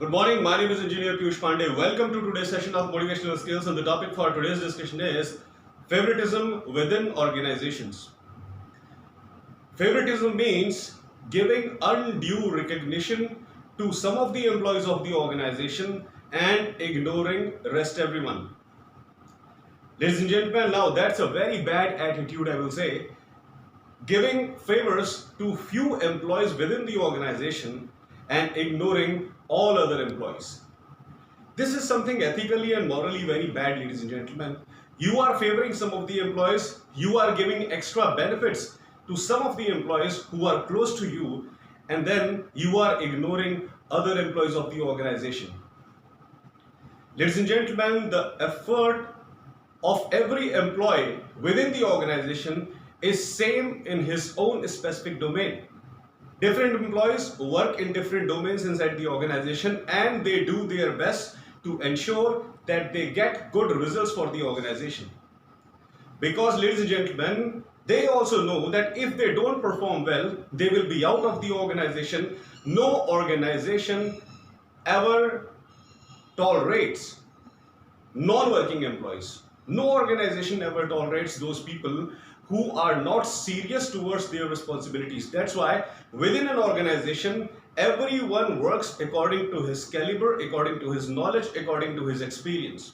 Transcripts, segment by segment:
Good morning, my name is Engineer Piyush Pandey. Welcome to today's session of Motivational Skills, and the topic for today's discussion is favoritism within organizations. Favoritism means giving undue recognition to some of the employees of the organization and ignoring rest everyone. Ladies and gentlemen, now that's a very bad attitude, I will say. Giving favors to few employees within the organization and ignoring all other employees. This is something ethically and morally very bad, ladies and gentlemen. You are favoring some of the employees, you are giving extra benefits to some of the employees who are close to you, and then you are ignoring other employees of the organization. Ladies and gentlemen, the effort of every employee within the organization is same in his own specific domain. Different employees work in different domains inside the organization, and they do their best to ensure that they get good results for the organization. Because, ladies and gentlemen, they also know that if they don't perform well, they will be out of the organization. No organization ever tolerates non-working employees. No organization ever tolerates those people who are not serious towards their responsibilities. That's why within an organization, everyone works according to his caliber, according to his knowledge, according to his experience.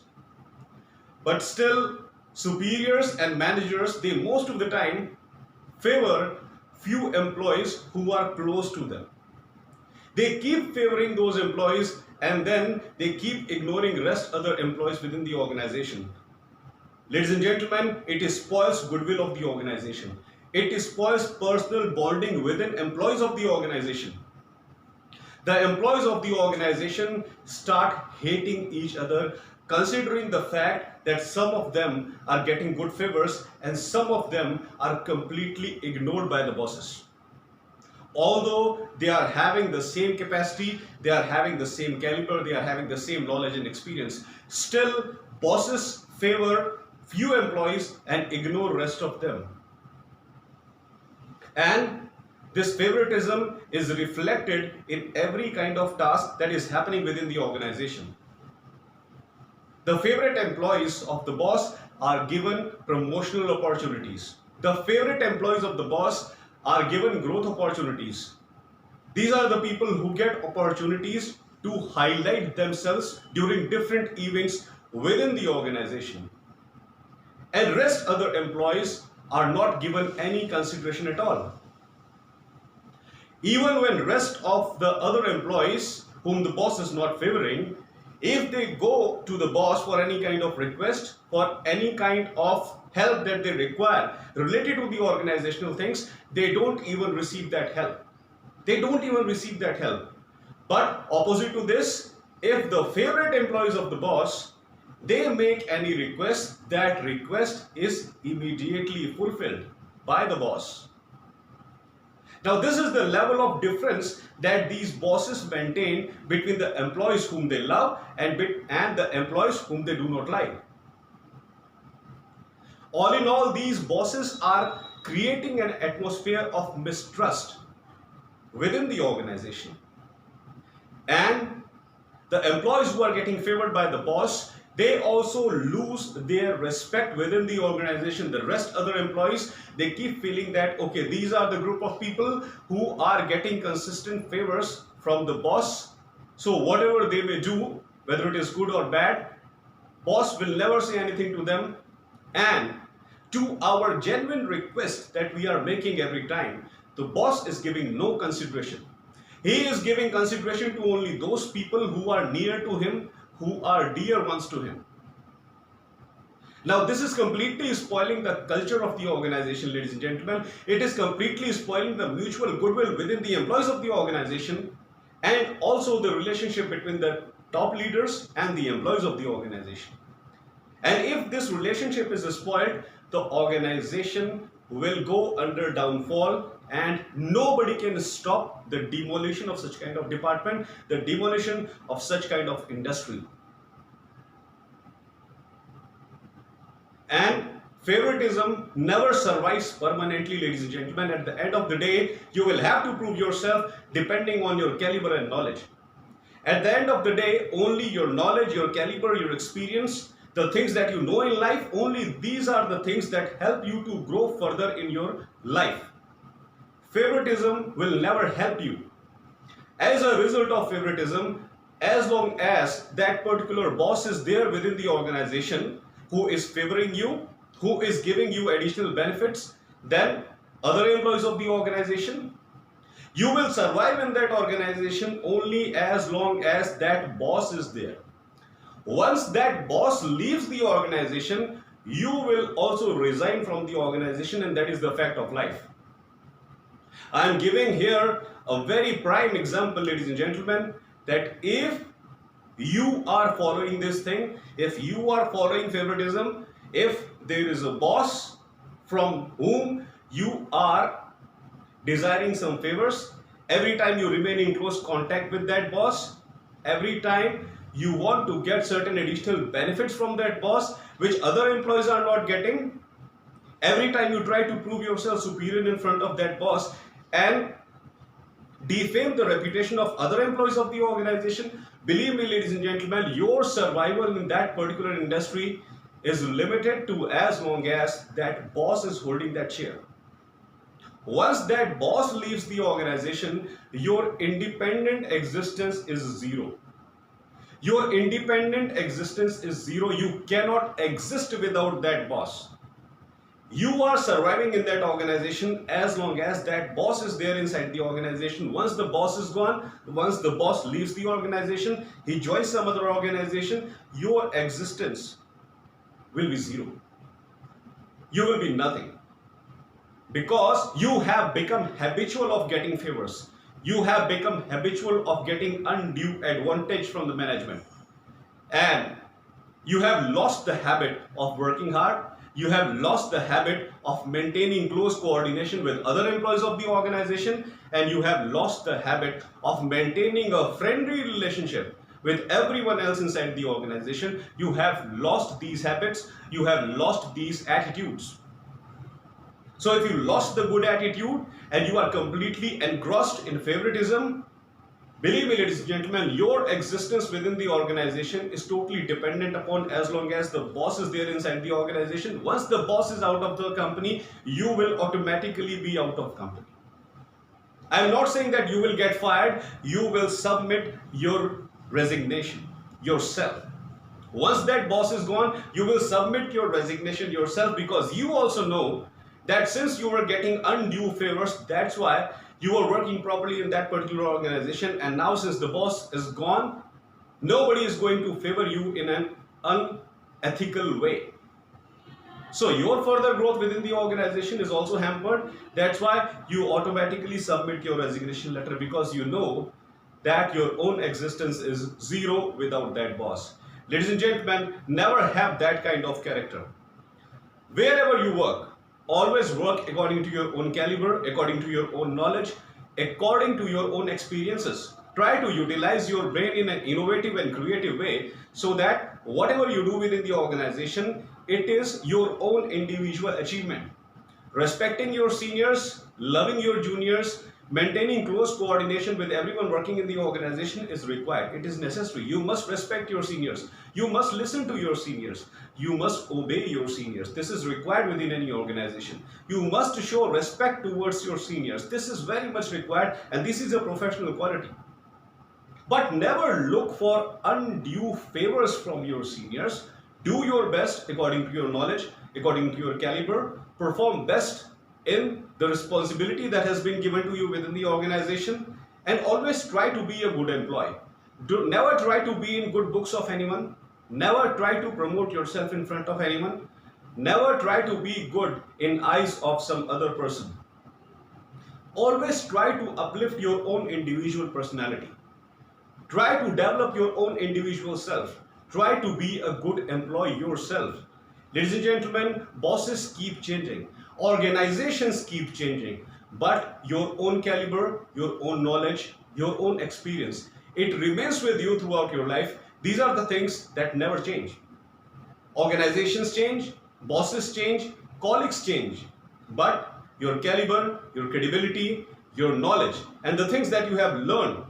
But still, superiors and managers, they most of the time favor few employees who are close to them. They keep favoring those employees, and then they keep ignoring rest other employees within the organization. Ladies and gentlemen, it spoils goodwill of the organization. It spoils personal bonding within employees of the organization. The employees of the organization start hating each other, considering the fact that some of them are getting good favors and some of them are completely ignored by the bosses. Although they are having the same capacity, they are having the same caliber, they are having the same knowledge and experience, still bosses favor few employees and ignore rest of them. And this favoritism is reflected in every kind of task that is happening within the organization. The favorite employees of the boss are given promotional opportunities. The favorite employees of the boss are given growth opportunities. These are the people who get opportunities to highlight themselves during different events within the organization. And rest other employees are not given any consideration at all. Even when rest of the other employees whom the boss is not favoring, if they go to the boss for any kind of request, for any kind of help that they require related to the organizational things, they don't even receive that help. They don't even receive that help. But opposite to this, if the favorite employees of the boss, they make any request, that request is immediately fulfilled by the boss. Now, this is the level of difference that these bosses maintain between the employees whom they love and the employees whom they do not like. All in all, these bosses are creating an atmosphere of mistrust within the organization. And the employees who are getting favored by the boss, they also lose their respect within the organization. The rest other employees, they keep feeling that, okay, these are the group of people who are getting consistent favors from the boss. So whatever they may do, whether it is good or bad, boss will never say anything to them. And to our genuine request that we are making every time, the boss is giving no consideration. He is giving consideration to only those people who are near to him, who are dear ones to him. Now, this is completely spoiling the culture of the organization, ladies and gentlemen. It is completely spoiling the mutual goodwill within the employees of the organization, and also the relationship between the top leaders and the employees of the organization. And if this relationship is spoiled, the organization will go under downfall, and nobody can stop the demolition of such kind of department, the demolition of such kind of industry. And favoritism never survives permanently, ladies and gentlemen. At the end of the day, you will have to prove yourself depending on your caliber and knowledge. At the end of the day, only your knowledge, your caliber, your experience, the things that you know in life, only these are the things that help you to grow further in your life. Favoritism will never help you. As a result of favoritism, as long as that particular boss is there within the organization who is favoring you, who is giving you additional benefits than other employees of the organization, you will survive in that organization only as long as that boss is there. Once that boss leaves the organization, you will also resign from the organization, and that is the fact of life. I am giving here a very prime example, ladies and gentlemen, that if you are following this thing, if you are following favoritism, if there is a boss from whom you are desiring some favors, every time you remain in close contact with that boss, every time you want to get certain additional benefits from that boss which other employees are not getting, every time you try to prove yourself superior in front of that boss and defame the reputation of other employees of the organization, believe me, ladies and gentlemen, your survival in that particular industry is limited to as long as that boss is holding that chair. Once that boss leaves the organization, your independent existence is zero. Your independent existence is zero. You cannot exist without that boss. You are surviving in that organization as long as that boss is there inside the organization. Once the boss is gone, once the boss leaves the organization, he joins some other organization, your existence will be zero. You will be nothing. Because you have become habitual of getting favors. You have become habitual of getting undue advantage from the management. And you have lost the habit of working hard. You have lost the habit of maintaining close coordination with other employees of the organization. And you have lost the habit of maintaining a friendly relationship with everyone else inside the organization. You have lost these habits. You have lost these attitudes. So if you lost the good attitude and you are completely engrossed in favoritism, believe me, ladies and gentlemen, your existence within the organization is totally dependent upon as long as the boss is there inside the organization. Once the boss is out of the company, you will automatically be out of company. I am not saying that you will get fired. You will submit your resignation yourself. Once that boss is gone, you will submit your resignation yourself, because you also know that since you were getting undue favors, that's why you were working properly in that particular organization, and now since the boss is gone, nobody is going to favor you in an unethical way. So your further growth within the organization is also hampered. That's why you automatically submit your resignation letter, because you know that your own existence is zero without that boss. Ladies and gentlemen, never have that kind of character. Wherever you work, always work according to your own caliber, according to your own knowledge, according to your own experiences. Try to utilize your brain in an innovative and creative way, so that whatever you do within the organization, it is your own individual achievement. Respecting your seniors, loving your juniors, maintaining close coordination with everyone working in the organization is required. It is necessary. You must respect your seniors. You must listen to your seniors. You must obey your seniors. This is required within any organization. You must show respect towards your seniors. This is very much required, and this is a professional quality. But never look for undue favors from your seniors. Do your best according to your knowledge, according to your caliber. Perform best in the responsibility that has been given to you within the organization, and always try to be a good employee. Never try to be in good books of anyone. Never try to promote yourself in front of anyone. Never try to be good in eyes of some other person. Always try to uplift your own individual personality. Try to develop your own individual self. Try to be a good employee yourself. Ladies and gentlemen, bosses keep changing. Organizations keep changing, but your own caliber, your own knowledge, your own experience, it remains with you throughout your life. These are the things that never change. Organizations change, bosses change, colleagues change, but your caliber, your credibility, your knowledge, and the things that you have learned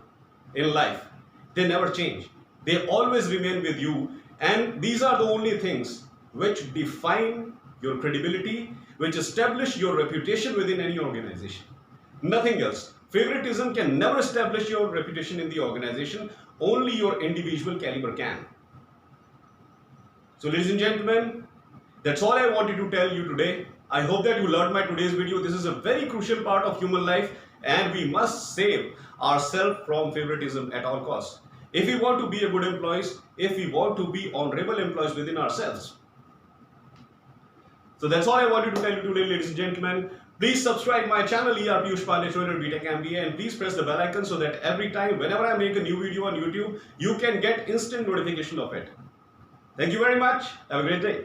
in life, They never change. They always remain with you, and these are the only things which define your credibility, which establish your reputation within any organization. Nothing else. Favoritism can never establish your reputation in the organization, only your individual caliber can. So ladies and gentlemen, that's all I wanted to tell you today. I hope that you learned my today's video. This is a very crucial part of human life, and we must save ourselves from favoritism at all costs. If we want to be a good employees, if we want to be honorable employees within ourselves. So that's all I wanted to tell you today, ladies and gentlemen. Please subscribe my channel Piyush Pandey Trainer B.Tech MBA, and please press the bell icon so that every time whenever I make a new video on YouTube, you can get instant notification of it. Thank you very much. Have a great day.